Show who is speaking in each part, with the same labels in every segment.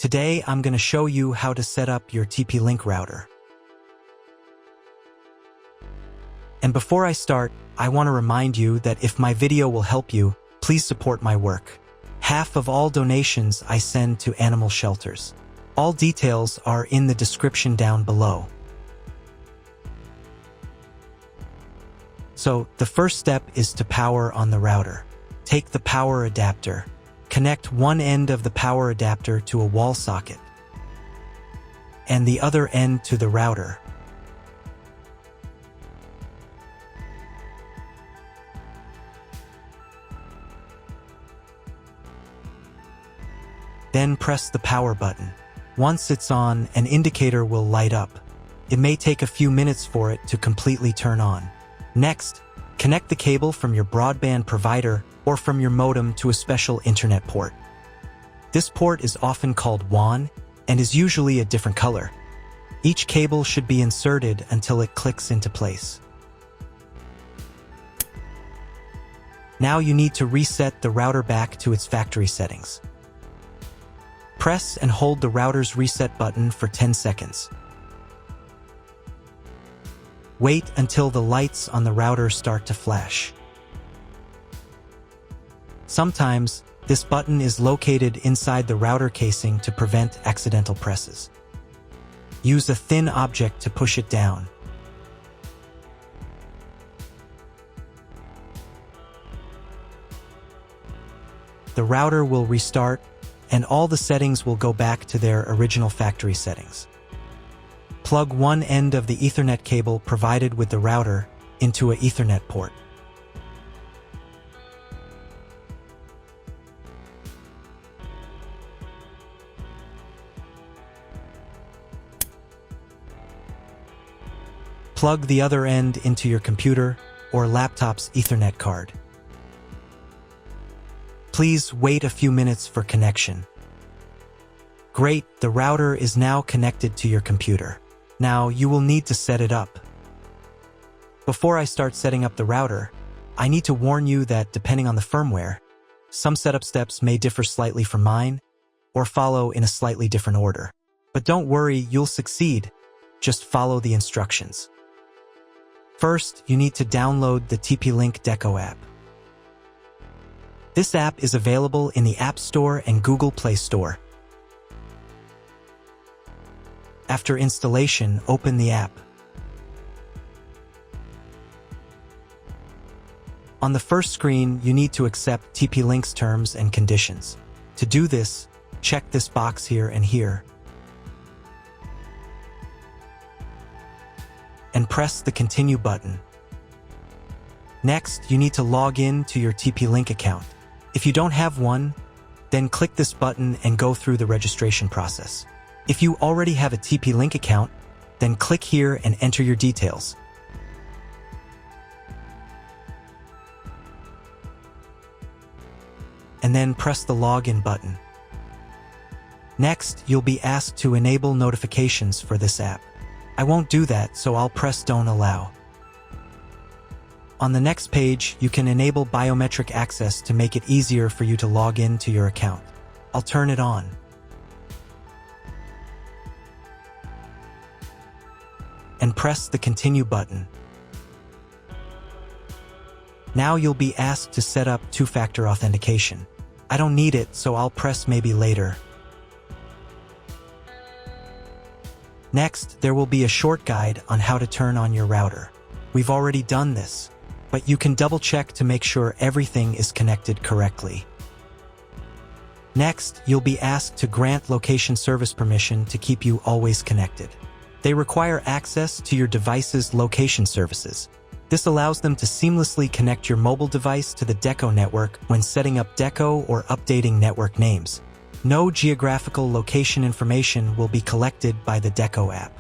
Speaker 1: Today, I'm going to show you how to set up your TP-Link router. And before I start, I want to remind you that if my video will help you, please support my work. Half of all donations I send to animal shelters. All details are in the description down below. So, the first step is to power on the router. Take the power adapter. Connect one end of the power adapter to a wall socket and the other end to the router. Then press the power button. Once it's on, an indicator will light up. It may take a few minutes for it to completely turn on. Next, connect the cable from your broadband provider or from your modem to a special internet port. This port is often called WAN and is usually a different color. Each cable should be inserted until it clicks into place. Now you need to reset the router back to its factory settings. Press and hold the router's reset button for 10 seconds. Wait until the lights on the router start to flash. Sometimes, this button is located inside the router casing to prevent accidental presses. Use a thin object to push it down. The router will restart, and all the settings will go back to their original factory settings. Plug one end of the Ethernet cable provided with the router into an Ethernet port. Plug the other end into your computer or laptop's Ethernet card. Please wait a few minutes for connection. Great, the router is now connected to your computer. Now you will need to set it up. Before I start setting up the router, I need to warn you that depending on the firmware, some setup steps may differ slightly from mine or follow in a slightly different order. But don't worry, you'll succeed. Just follow the instructions. First, you need to download the TP-Link Deco app. This app is available in the App Store and Google Play Store. After installation, open the app. On the first screen, you need to accept TP-Link's terms and conditions. To do this, check this box here and here, and press the Continue button. Next, you need to log in to your TP-Link account. If you don't have one, then click this button and go through the registration process. If you already have a TP-Link account, then click here and enter your details. And then press the Login button. Next, you'll be asked to enable notifications for this app. I won't do that, so I'll press Don't Allow. On the next page, you can enable biometric access to make it easier for you to log in to your account. I'll turn it on. And press the Continue button. Now you'll be asked to set up two-factor authentication. I don't need it, so I'll press Maybe later. Next, there will be a short guide on how to turn on your router. We've already done this, but you can double-check to make sure everything is connected correctly. Next, you'll be asked to grant location service permission to keep you always connected. They require access to your device's location services. This allows them to seamlessly connect your mobile device to the Deco network when setting up Deco or updating network names. No geographical location information will be collected by the Deco app.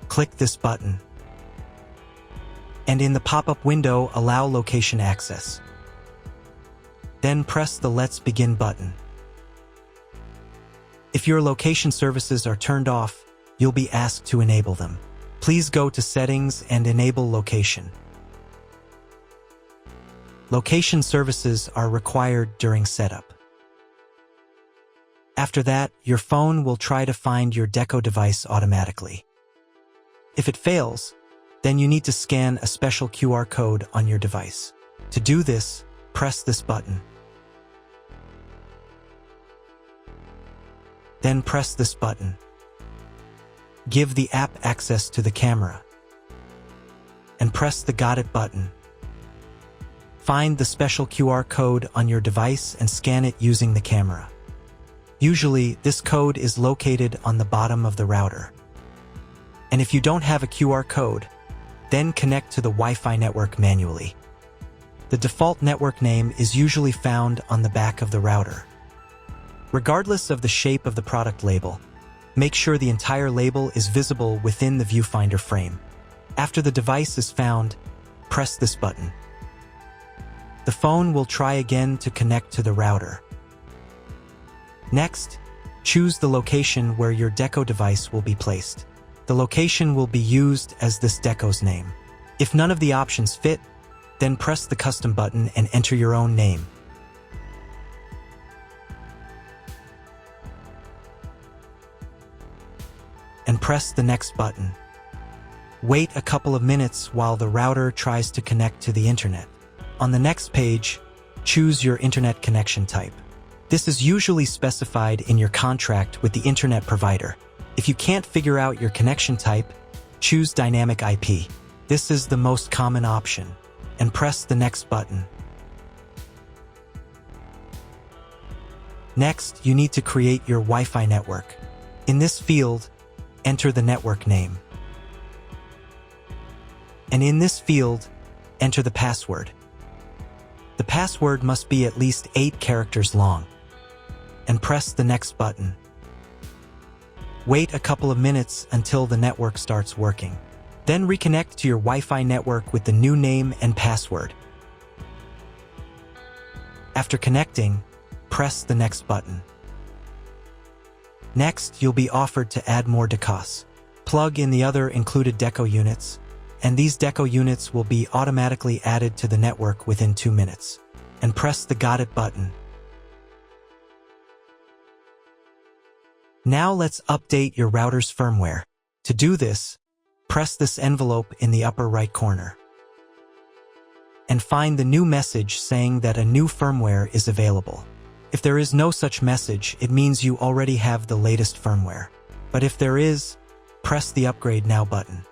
Speaker 1: Click this button. And in the pop-up window, allow location access. Then press the Let's Begin button. If your location services are turned off, you'll be asked to enable them. Please go to Settings and enable location. – Location services are required during setup. After that, your phone will try to find your Deco device automatically. If it fails, then you need to scan a special QR code on your device. To do this, press this button. Then press this button. Give the app access to the camera. And press the Got It button. Find the special QR code on your device and scan it using the camera. Usually, this code is located on the bottom of the router. And if you don't have a QR code, then connect to the Wi-Fi network manually. The default network name is usually found on the back of the router. Regardless of the shape of the product label, make sure the entire label is visible within the viewfinder frame. After the device is found, press this button. The phone will try again to connect to the router. Next, choose the location where your Deco device will be placed. The location will be used as this Deco's name. If none of the options fit, then press the custom button and enter your own name. And press the next button. Wait a couple of minutes while the router tries to connect to the internet. On the next page, choose your internet connection type. This is usually specified in your contract with the internet provider. If you can't figure out your connection type, choose Dynamic IP. This is the most common option, and press the next button. Next, you need to create your Wi-Fi network. In this field, enter the network name. And in this field, enter the password. The password must be at least 8 characters long. And press the next button. Wait a couple of minutes until the network starts working. Then reconnect to your Wi-Fi network with the new name and password. After connecting, press the next button. Next, you'll be offered to add more decos. Plug in the other included Deco units, and these Deco units will be automatically added to the network within 2 minutes. And press the Got It button. Now let's update your router's firmware. To do this, press this envelope in the upper right corner. And find the new message saying that a new firmware is available. If there is no such message, it means you already have the latest firmware. But if there is, press the Upgrade Now button.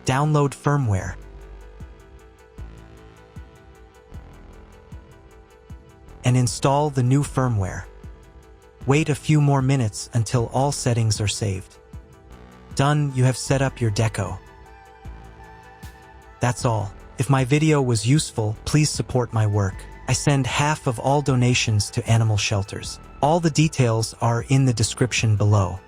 Speaker 1: Download firmware. And install the new firmware. Wait a few more minutes until all settings are saved. Done, you have set up your Deco. That's all. If my video was useful, please support my work. I send half of all donations to animal shelters. All the details are in the description below.